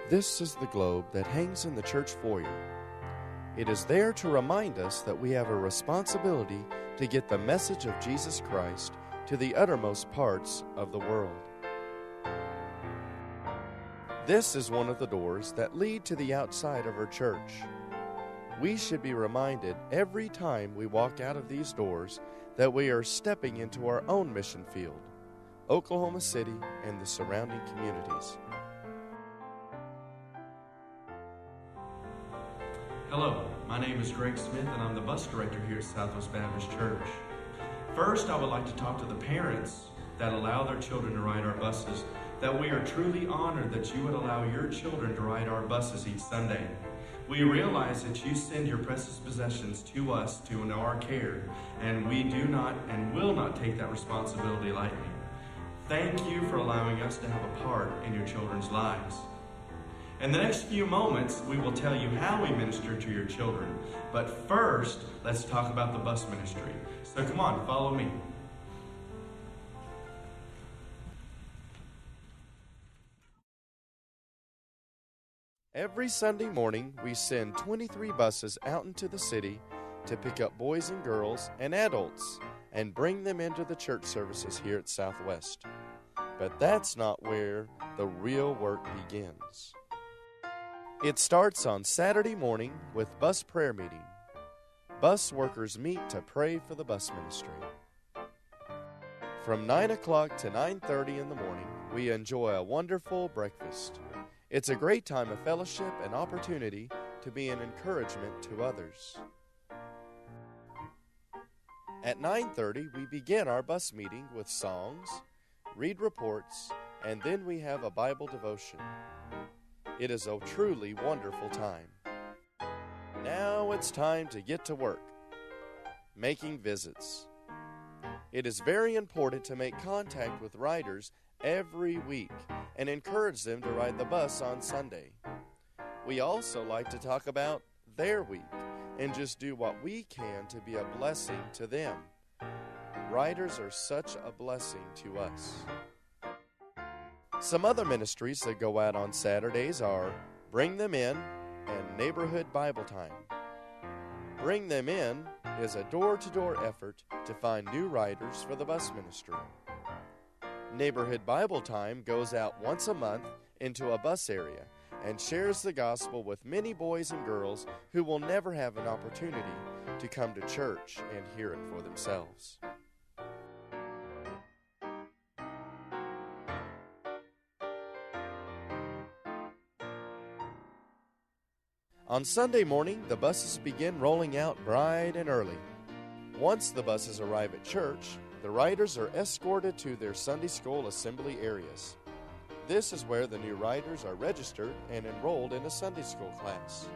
This is the globe that hangs in the church foyer. It is there to remind us that we have a responsibility to get the message of Jesus Christ to the uttermost parts of the world. This is one of the doors that lead to the outside of our church. We should be reminded every time we walk out of these doors that we are stepping into our own mission field, Oklahoma City and the surrounding communities. Hello, my name is Greg Smith and I'm the bus director here at Southwest Baptist Church. First, I would like to talk to the parents that allow their children to ride our buses, that we are truly honored that you would allow your children to ride our buses each Sunday. We realize that you send your precious possessions to us to know our care, and we do not and will not take that responsibility lightly. Thank you for allowing us to have a part in your children's lives. In the next few moments, we will tell you how we minister to your children. But first, let's talk about the bus ministry. So come on, follow me. Every Sunday morning, we send 23 buses out into the city to pick up boys and girls and adults and bring them into the church services here at Southwest. But that's not where the real work begins. It starts on Saturday morning with bus prayer meeting. Bus workers meet to pray for the bus ministry. From 9 o'clock to 9:30 in the morning, we enjoy a wonderful breakfast. It's a great time of fellowship and opportunity to be an encouragement to others. At 9:30, we begin our bus meeting with songs, read reports, and then we have a Bible devotion. It is a truly wonderful time. Now it's time to get to work, making visits. It is very important to make contact with riders every week and encourage them to ride the bus on Sunday. We also like to talk about their week and just do what we can to be a blessing to them. Riders are such a blessing to us. Some other ministries that go out on Saturdays are Bring Them In and Neighborhood Bible Time. Bring Them In is a door-to-door effort to find new riders for the bus ministry. Neighborhood Bible Time goes out once a month into a bus area and shares the gospel with many boys and girls who will never have an opportunity to come to church and hear it for themselves. On Sunday morning, the buses begin rolling out bright and early. Once the buses arrive at church, the riders are escorted to their Sunday school assembly areas. This is where the new riders are registered and enrolled in a Sunday school class.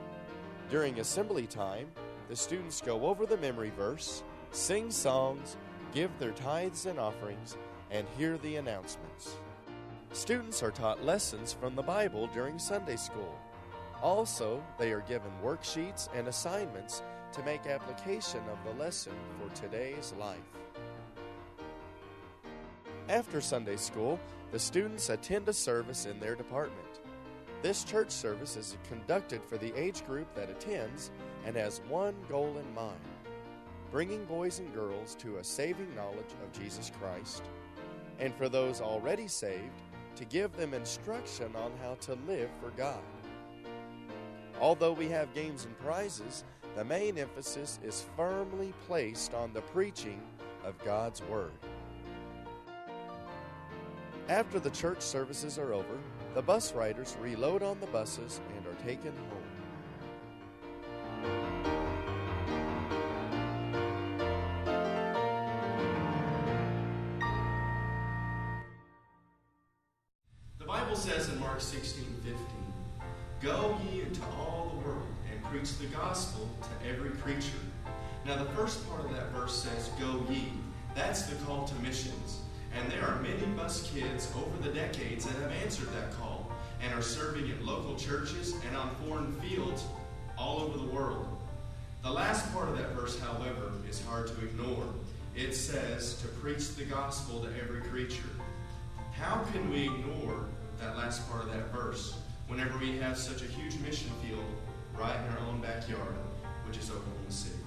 During assembly time, the students go over the memory verse, sing songs, give their tithes and offerings, and hear the announcements. Students are taught lessons from the Bible during Sunday school. Also, they are given worksheets and assignments to make application of the lesson for today's life. After Sunday school, the students attend a service in their department. This church service is conducted for the age group that attends and has one goal in mind: bringing boys and girls to a saving knowledge of Jesus Christ, and for those already saved, to give them instruction on how to live for God. Although we have games and prizes, the main emphasis is firmly placed on the preaching of God's Word. After the church services are over, the bus riders reload on the buses and are taken home. The Bible says in Mark 16:15, "Go ye into all the world and preach the gospel to every creature." Now the first part of that verse says, "Go ye." That's the call to missions. And there are many bus kids over the decades that have answered that call and are serving in local churches and on foreign fields all over the world. The last part of that verse, however, is hard to ignore. It says to preach the gospel to every creature. How can we ignore that last part of that verse whenever we have such a huge mission field right in our own backyard, which is Oklahoma City.